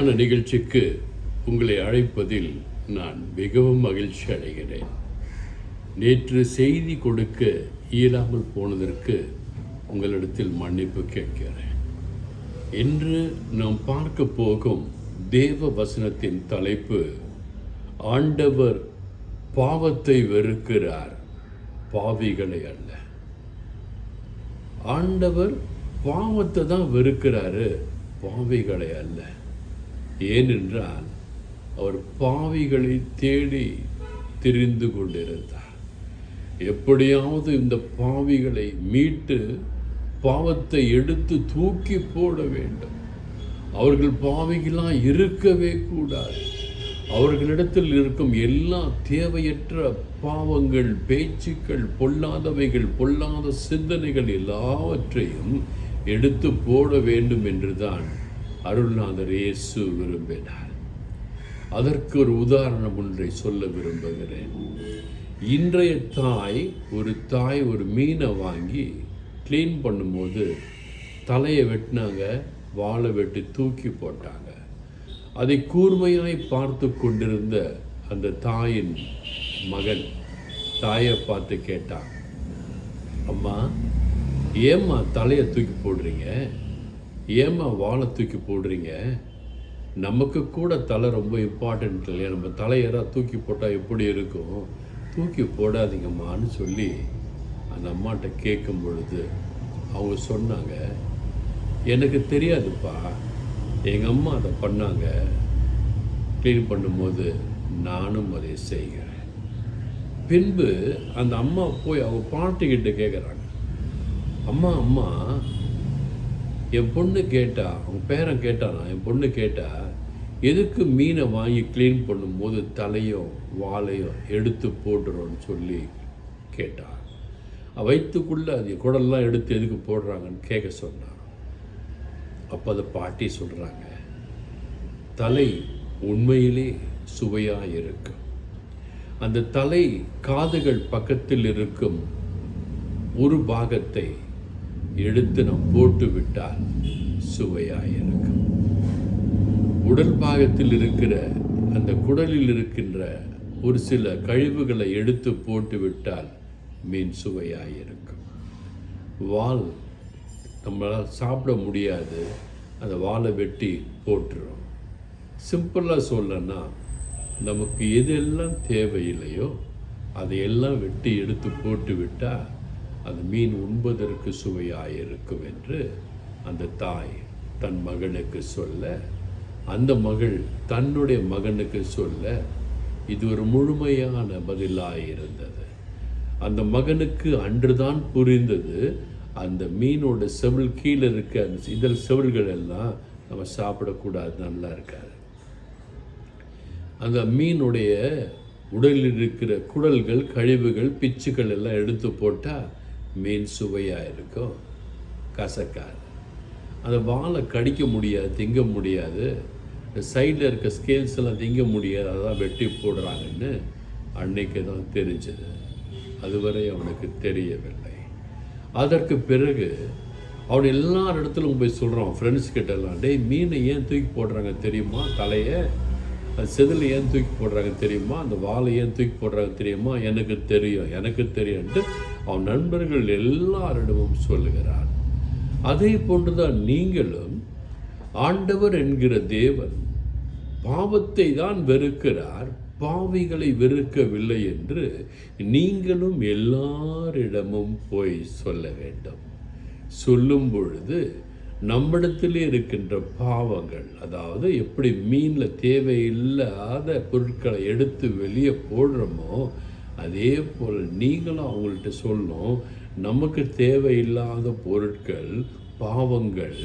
அருமையான நிகழ்ச்சிக்கு உங்களை அழைப்பதில் நான் மிகவும் மகிழ்ச்சி அடைகிறேன். நேற்று செய்தி கொடுக்க இயலாமல் போனதற்கு உங்களிடத்தில் மன்னிப்பு கேட்கிறேன். இன்று நாம் பார்க்க போகும் தேவ வசனத்தின் தலைப்பு, ஆண்டவர் பாவத்தை வெறுக்கிறார், பாவிகளை அல்ல. ஆண்டவர் பாவத்தை தான் வெறுக்கிறாரு, பாவிகளை அல்ல. ஏனென்றால் அவர் பாவிகளை தேடி திரிந்து கொண்டிருந்தார். எப்படியாவது இந்த பாவிகளை மீட்டு பாவத்தை எடுத்து தூக்கி போட வேண்டும். அவர்கள் பாவிகளாக இருக்கவே கூடாது. அவர்களிடத்தில் இருக்கும் எல்லா தேவையற்ற பாவங்கள், பேச்சுக்கள், பொல்லாதவைகள், பொல்லாத சிந்தனைகள் எல்லாவற்றையும் எடுத்து போட வேண்டும் என்றுதான் அருள்நாதர் இயேசு விரும்பினார். அதற்கு ஒரு உதாரணம் ஒன்றை சொல்ல விரும்புகிறேன். இன்றைய தாய் ஒரு மீனை வாங்கி க்ளீன் பண்ணும்போது தலையை வெட்டினாங்க, வாழை வெட்டி தூக்கி போட்டாங்க. அதை கூர்மையாய் பார்த்து கொண்டிருந்த அந்த தாயின் மகன் தாயை பார்த்து கேட்டான், அம்மா, ஏம்மா தலையை தூக்கி போடுறீங்க? ஏம்மா வாழை தூக்கி போடுறீங்க? நமக்கு கூட தலை ரொம்ப இம்பார்ட்டன்ட் இல்லையா? நம்ம தலையெல்லாம் தூக்கி போட்டால் எப்படி இருக்கும்? தூக்கி போடாதீங்கம்மான்னு சொல்லி அந்த அம்மாட்ட கேட்கும் பொழுது அவங்க சொன்னாங்க, எனக்கு தெரியாதுப்பா, எங்கள் அம்மா அதை பண்ணாங்க, க்ளீன் பண்ணும்போது நானும் அதை செய்கிறேன். பின்பு அந்த அம்மா போய் அவங்க பாட்டிக்கிட்ட கேட்குறாங்க, அம்மா என் பொண்ணு கேட்டா, அவங்க பேரன் கேட்டானா, என் பொண்ணு கேட்டா, எதுக்கு மீனை வாங்கி க்ளீன் பண்ணும்போது தலையும் வாழையும் எடுத்து போட்டுறோன்னு சொல்லி கேட்டான். வயிற்றுக்குள்ளே அது குடல்லாம் எடுத்து எதுக்கு போடுறாங்கன்னு கேட்க சொன்னான். அப்போ அதை பாட்டி சொல்கிறாங்க, தலை உண்மையிலே சுவையாக இருக்கும். அந்த தலை காதுகள் பக்கத்தில் இருக்கும் ஒரு பாகத்தை எடுத்து நாம் போட்டு விட்டால் சுவையாக இருக்கும். உடல் பாகத்தில் இருக்கிற அந்த குடலில் இருக்கின்ற ஒரு சில கழிவுகளை எடுத்து போட்டு விட்டால் மீன் சுவையாக இருக்கும். வால் நம்மளால் சாப்பிட முடியாது, அந்த வாழை வெட்டி போட்டுரும். சிம்பிளாக சொல்லனா, நமக்கு எதெல்லாம் தேவையில்லையோ அதையெல்லாம் வெட்டி எடுத்து போட்டு விட்டால் அது மீன் உண்பதற்கு சுவையாக இருக்கும் என்று அந்த தாய் தன் மகனுக்கு சொல்ல, அந்த மகள் தன்னுடைய மகனுக்கு சொல்ல, இது ஒரு முழுமையான பதிலாக இருந்தது. அந்த மகனுக்கு அன்றுதான் புரிந்தது, அந்த மீனோட செவில் கீழே இருக்க அந்த இதழ் செவில்கள் எல்லாம் நம்ம சாப்பிடக்கூடாது, நல்லா இருக்காது. அந்த மீனுடைய உடலில் இருக்கிற குடல்கள், கழிவுகள், பிச்சுக்கள் எல்லாம் எடுத்து போட்டால் மீன் சுவையாக இருக்கும், கசக்காது. அந்த வாழை கடிக்க முடியாது, திங்க முடியாது, சைடில் இருக்க ஸ்கேல்ஸ் எல்லாம் திங்க முடியாது, அதான் வெட்டி போடுறாங்கன்னு அன்னைக்கு தான் தெரிஞ்சது. அதுவரை அவனுக்கு தெரியவில்லை. அதற்கு பிறகு அவன் எல்லார் இடத்துலும் போய் சொல்கிறான், ஃப்ரெண்ட்ஸ் கிட்டலாம், டேய், மீனை ஏன் தூக்கி போடுறாங்க தெரியுமா? தலையை அது செதில் ஏன் தூக்கி போடுறாங்க தெரியுமா? அந்த வாழை ஏன் தூக்கி போடுறாங்க தெரியுமா? எனக்கு தெரியும்ட்டு அவன் நண்பர்கள் எல்லாரிடமும் சொல்லுகிறான். அதே போன்றுதான் நீங்களும், ஆண்டவர் என்கிற தேவன் பாவத்தை தான் வெறுக்கிறார், பாவிகளை வெறுக்கவில்லை என்று நீங்களும் எல்லாரிடமும் போய் சொல்ல வேண்டும். சொல்லும் பொழுது நம்மிடத்திலே இருக்கின்ற பாவங்கள், அதாவது எப்படி மீனில் தேவையில்லாத பொருட்களை எடுத்து வெளியே போடுறோமோ அதே போல் நீங்களும் அவங்கள்ட்ட சொல்லணும், நமக்கு தேவையில்லாத பொருட்கள், பாவங்கள்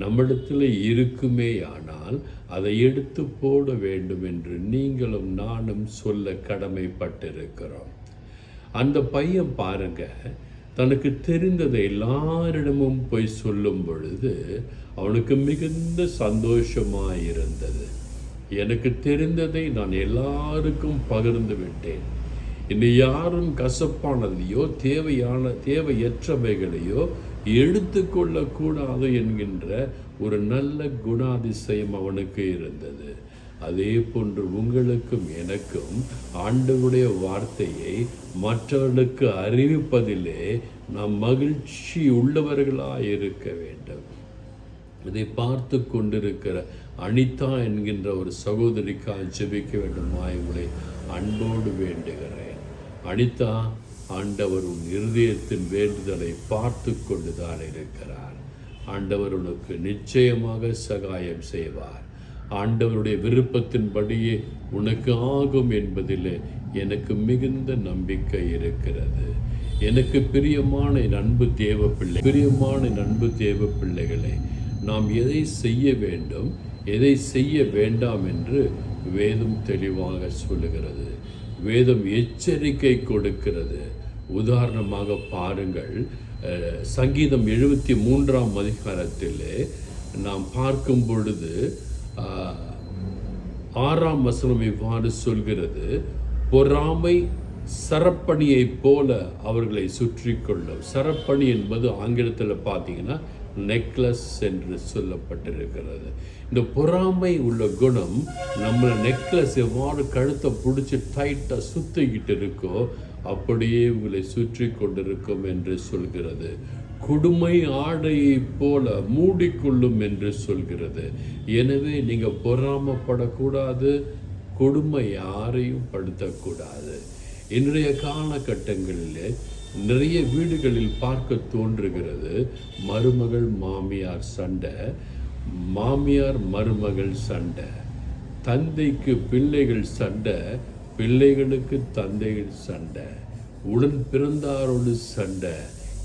நம்மிடத்தில் இருக்குமே, ஆனால் அதை எடுத்து போட வேண்டும் என்று நீங்களும் நானும் சொல்ல கடமைப்பட்டிருக்கிறோம். அந்த பையன் பாருங்க, தனக்கு தெரிந்ததை எல்லாரிடமும் போய் சொல்லும் பொழுது அவனுக்கு மிகுந்த சந்தோஷமாக இருந்தது. எனக்கு தெரிந்ததை நான் எல்லாருக்கும் பகிர்ந்து விட்டேன். இன்னை யாரும் கசப்பானதையோ தேவையற்றவைகளையோ எடுத்துக்கொள்ளக்கூடாது என்கின்ற ஒரு நல்ல குணாதிசயம் அவனுக்கு இருந்தது. அதே போன்று உங்களுக்கும் எனக்கும் ஆண்டவருடைய வார்த்தையை மற்றவர்களுக்கு அறிவிப்பதிலே நாம் மகிழ்ச்சி உள்ளவர்களாக இருக்க வேண்டும். இதை பார்த்து கொண்டிருக்கிற அனிதா என்கின்ற ஒரு சகோதரிக்காக ஜெபிக்க வேண்டுமா உங்களை அன்போடு வேண்டுகிறேன். அனிதா, ஆண்டவர் உன் இருதயத்தின் வேண்டுதலை பார்த்து கொண்டுதான் இருக்கிறார். ஆண்டவர் உனக்கு நிச்சயமாக சகாயம் செய்வார். ஆண்டவருடைய விருப்பத்தின்படியே உனக்கு ஆகும் என்பதில் எனக்கு மிகுந்த நம்பிக்கை இருக்கிறது. எனக்கு பிரியமான அன்பு தேவ பிள்ளைகளே, நாம் எதை செய்ய வேண்டும், எதை செய்ய வேண்டாம் என்று வேதம் தெளிவாக சொல்லுகிறது. வேதம் எச்சரிக்கை கொடுக்கிறது. உதாரணமாக பாருங்கள், சங்கீதம் 73ஆம் அதிகாரத்திலே நாம் பார்க்கும் பொழுது 6ஆம் வசனம் இவ்வாறு சொல்கிறது, பொறாமை சரப்பணியைப் போல அவர்களை சுற்றி கொள்ளும். சரப்பணி என்பது ஆங்கிலத்தில் பார்த்தீங்கன்னா நெக்லஸ் என்று சொல்லப்பட்டிருக்கிறது. இந்த பொறாமை உள்ள குணம் நம்மளை நெக்லஸ் எவ்வாறு கழுத்தை பிடிச்சி டைட்டாக சுற்றிக்கிட்டு இருக்கோ அப்படியே உங்களை சுற்றி கொண்டிருக்கும் என்று சொல்கிறது. கொடுமை ஆடையை போல மூடிக்கொள்ளும் என்று சொல்கிறது. எனவே நீங்கள் பொறாமப்படக்கூடாது, கொடுமை யாரையும் படுத்தக்கூடாது. இன்றைய காலகட்டங்களில் நிறைய வீடுகளில் பார்க்க தோன்றுகிறது, மருமகள் மாமியார் சண்டை, மாமியார் மருமகள் சண்டை, தந்தைக்கு பிள்ளைகள் சண்டை, பிள்ளைகளுக்கு தந்தைகள் சண்டை, உடன் பிறந்தாரோடு சண்டை.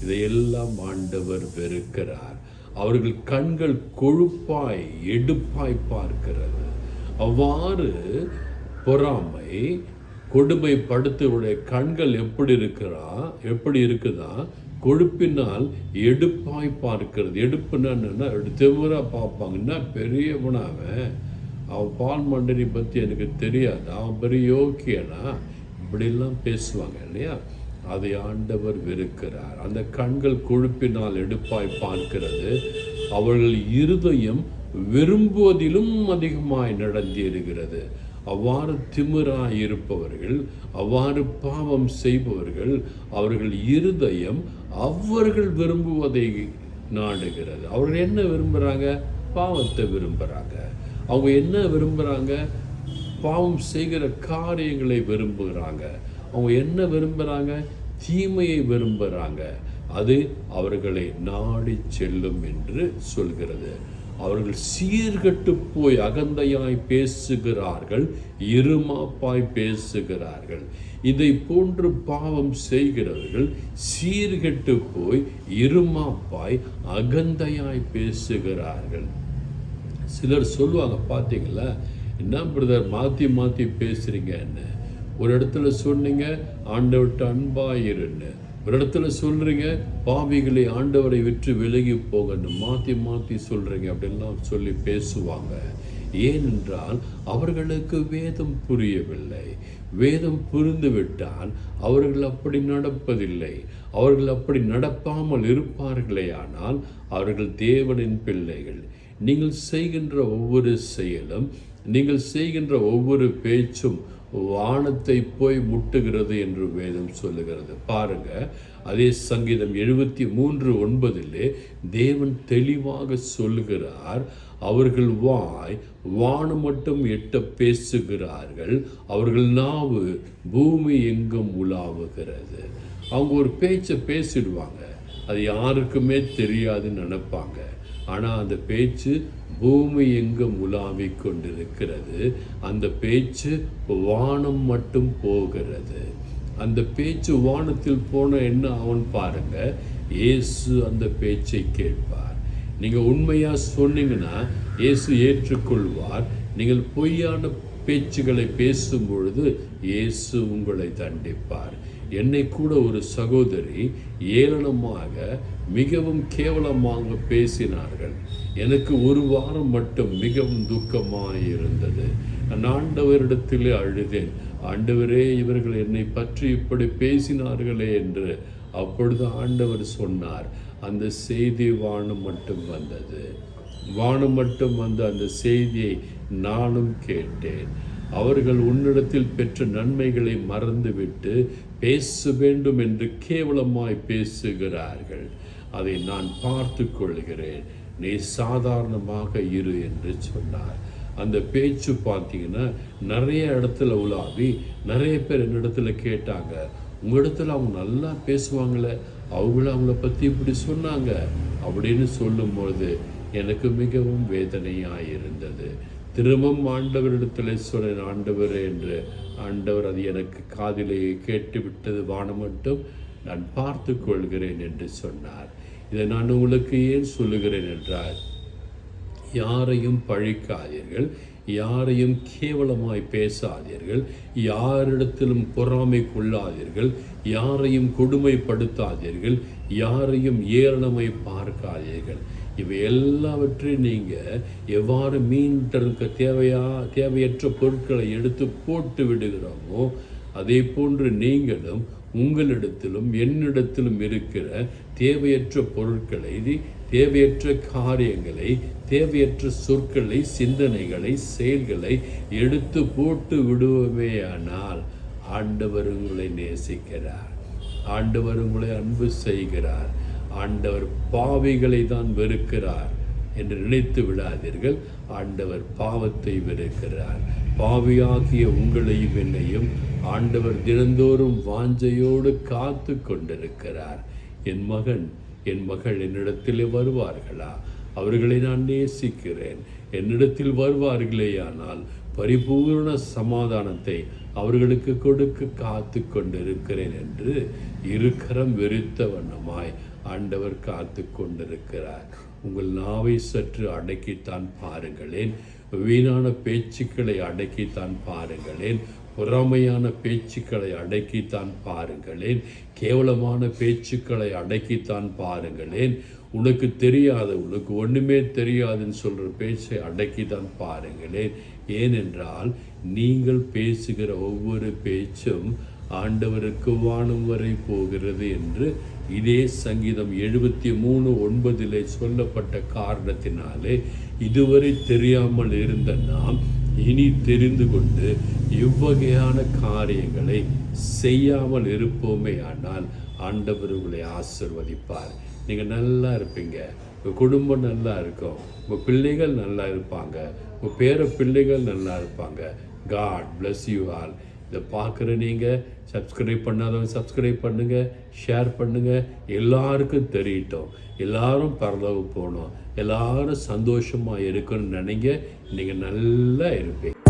இதையெல்லாம் ஆண்டவர் வெறுக்கிறார். அவர்கள் கண்கள் கொழுப்பாய் எடுப்பாய் பார்க்கிறது. அவ்வாறு பொறாமை கொடுமைப்படுத்துவடைய கண்கள் எப்படி இருக்குதா, கொழுப்பினால் எடுப்பாய் பார்க்கிறது. எடுப்புன்னா என்னன்னா திமிராக பார்ப்பாங்கன்னா பெரியவனாவன், அவன் பால் மண்டனி பற்றி எனக்கு தெரியாது, அவன் பெரிய யோக்கியனா, இப்படிலாம் பேசுவாங்க இல்லையா. அதை ஆண்டவர் வெறுக்கிறார். அந்த கண்கள் கொழுப்பினால் எடுப்பாய் பார்க்கிறது. அவர்கள் இருதயம் விரும்புவதிலும் அதிகமாய் நடந்திருக்கிறது. அவ்வாறு திமிராய் இருப்பவர்கள், அவ்வாறு பாவம் செய்பவர்கள், அவர்கள் இருதயம் அவர்கள் விரும்புவதை நாடுகிறது. அவர்கள் என்ன விரும்புகிறாங்க? பாவத்தை விரும்புகிறாங்க. அவங்க என்ன விரும்புகிறாங்க? பாவம் செய்கிற காரியங்களை விரும்புகிறாங்க. அவங்க என்ன விரும்புகிறாங்க? தீமையை விரும்புகிறாங்க. அது அவர்களை நாடி செல்லும் என்று சொல்கிறது. அவர்கள் சீர்கட்டு போய் அகந்தையாய் பேசுகிறார்கள், இருமாப்பாய் பேசுகிறார்கள். இதை போன்று பாவம் செய்கிறவர்கள் சீர்கட்டு போய் இருமாப்பாய் அகந்தையாய் பேசுகிறார்கள். சிலர் சொல்லுவாங்க, பார்த்தீங்களா, என்ன பிரதர் மாற்றி மாற்றி பேசுகிறீங்க, என்ன ஒரு இடத்துல சொன்னீங்க ஆண்டவர்கிட்ட அன்பாயிருன்னு, ஒரு இடத்துல சொல்கிறீங்க பாவிகளை ஆண்டவரை விற்று விலகி போகணும், மாற்றி மாற்றி சொல்கிறீங்க அப்படின்லாம் சொல்லி பேசுவாங்க. ஏனென்றால் அவர்களுக்கு வேதம் புரியவில்லை. வேதம் புரிந்துவிட்டால் அவர்கள் அப்படி நடப்பதில்லை. அவர்கள் அப்படி நடப்பாமல் இருப்பார்களே ஆனால் அவர்கள் தேவனின் பிள்ளைகள். நீங்கள் செய்கின்ற ஒவ்வொரு செயலும், நீங்கள் செய்கின்ற ஒவ்வொரு பேச்சும் வானத்தை போய் முட்டுகிறது என்று வேதம் சொல்லுகிறது. பாருங்க, அதே சங்கீதம் 73:9 தேவன் தெளிவாக சொல்லுகிறார், அவர்கள் வாய் வானம் மட்டும் எட்ட பேசுகிறார்கள், அவர்கள் நாவு பூமி எங்கும் உலாவுகிறது. அவங்க ஒரு பேச்சை பேசிடுவாங்க, அது யாருக்குமே தெரியாதுன்னு நினைப்பாங்க. ஆனால் அந்த பேச்சு பூமி எங்கும் உலாவிக் கொண்டிருக்கிறது. அந்த பேச்சு வானம் மட்டும் போகிறது. அந்த பேச்சு வானத்தில் போன என்ன அவன் பாருங்க, இயேசு அந்த பேச்சை கேட்பார். நீங்கள் உண்மையாக சொன்னீங்கன்னா இயேசு ஏற்றுக்கொள்வார். நீங்கள் பொய்யான பேச்சுகளை பேசும் பொழுது இயேசு உங்களை தண்டிப்பார். என்னை கூட ஒரு சகோதரி ஏளனமாக மிகவும் கேவலமாக பேசினார்கள். எனக்கு ஒரு வாரம் மட்டும் மிகவும் துக்கமாக இருந்தது. நான் ஆண்டவரிடத்திலே அழுதேன். ஆண்டவரே, இவர்கள் என்னை பற்றி இப்படி பேசினார்களே என்று. அப்பொழுது ஆண்டவர் சொன்னார், அந்த செய்தி வானம் மட்டும் வந்தது. வானம் மட்டும் வந்த அந்த செய்தியை நானும் கேட்டேன். அவர்கள் உன்னிடத்தில் பெற்ற நன்மைகளை மறந்துவிட்டு பேச வேண்டும் என்று கேவலமாய் பேசுகிறார்கள். அதை நான் பார்த்து கொள்கிறேன், நீ சாதாரணமாக இரு என்று சொன்னார். அந்த பேச்சு பார்த்தீங்கன்னா நிறைய இடத்துல உலாவி நிறைய பேர் என்னிடத்துல கேட்டாங்க, உங்களிடத்துல அவங்க நல்லா பேசுவாங்களே, அவங்கள பற்றி இப்படி சொன்னாங்க அப்படின்னு சொல்லும்போது எனக்கு மிகவும் வேதனையாக இருந்தது. திரும்பவும் ஆண்டவரிடத்தில் சொன்னேன், ஆண்டவர் என்று. ஆண்டவர் அது எனக்கு காதிலேயே கேட்டுவிட்டது, வானம் மட்டும் நான் பார்த்து கொள்கிறேன் என்று சொன்னார். இதை நான் உங்களுக்கு ஏன் சொல்லுகிறேன் என்றால், யாரையும் பழிக்காதீர்கள், யாரையும் கேவலமாய் பேசாதீர்கள், யாரிடத்திலும் பொறாமை கொள்ளாதீர்கள், யாரையும் கொடுமைப்படுத்தாதீர்கள், யாரையும் ஏளனமை பார்க்காதீர்கள். இவை எல்லாவற்றையும் நீங்கள் எவ்வாறு மீண்டெடுக்க தேவையற்ற பொருட்களை எடுத்து போட்டு விடுகிறோமோ, அதே போன்று நீங்களும் உங்களிடத்திலும் என்னிடத்திலும் இருக்கிற தேவையற்ற பொருட்களை, தேவையற்ற காரியங்களை, தேவையற்ற சொற்களை, சிந்தனைகளை, செயல்களை எடுத்து போட்டு விடுவோமேயானால் ஆண்டவர் உங்களை நேசிக்கிறார், ஆண்டவர் உங்களை அன்பு செய்கிறார். ஆண்டவர் பாவிகளை தான் வெறுக்கிறார் என்று நினைத்து விடாதீர்கள். ஆண்டவர் பாவத்தை வெறுக்கிறார். பாவியாகிய உங்களையும் என்னையும் ஆண்டவர் தினந்தோறும் வாஞ்சையோடு காத்து கொண்டிருக்கிறார். என் மகன், என் மகள் என்னிடத்திலே வருவார்களா? அவர்களை நான் நேசிக்கிறேன். என்னிடத்தில் வருவார்களேயானால் பரிபூர்ண சமாதானத்தை அவர்களுக்கு கொடுக்க காத்து கொண்டிருக்கிறேன் என்று இருக்கரம் வெறுத்த வண்ணமாய் ஆண்டவர் காத்து கொண்டிருக்கிறார். உங்கள் நாவை சற்று அடக்கித்தான் பாருங்களேன். வீணான பேச்சுக்களை அடக்கித்தான் பாருங்களேன். பொறாமையான பேச்சுக்களை அடக்கித்தான் பாருங்களேன். கேவலமான பேச்சுக்களை அடக்கித்தான் பாருங்களேன். உனக்கு தெரியாத, உனக்கு ஒன்றுமே தெரியாதுன்னு சொல்கிற பேச்சை அடக்கித்தான் பாருங்களேன். ஏனென்றால் நீங்கள் பேசுகிற ஒவ்வொரு பேச்சும் ஆண்டவருக்கு வானம் வரை போகிறது என்று இதே சங்கீதம் 73:9 சொல்லப்பட்ட காரணத்தினாலே இதுவரை தெரியாமல் இருந்த நாம் இனி தெரிந்து கொண்டு இவ்வகையான காரியங்களை செய்யாமல் இருப்போமே. ஆனால் ஆண்டவர் உங்களை ஆசீர்வதிப்பார். நீங்கள் நல்லா இருப்பீங்க, உங்கள் குடும்பம் நல்லா இருக்கும், உங்கள் பிள்ளைகள் நல்லா இருப்பாங்க, உங்கள் பேர பிள்ளைகள் நல்லா இருப்பாங்க. God bless you all. இதை பார்க்குற நீங்கள் சப்ஸ்கிரைப் பண்ணாதவங்க சப்ஸ்கிரைப் பண்ணுங்கள், ஷேர் பண்ணுங்கள், எல்லாருக்கும் தெரியட்டும். எல்லாரும் பரலோகம் போகணும், எல்லாரும் சந்தோஷமாக இருக்கணும்னு நினைங்க. நீங்கள் நல்லா இருப்பீங்க.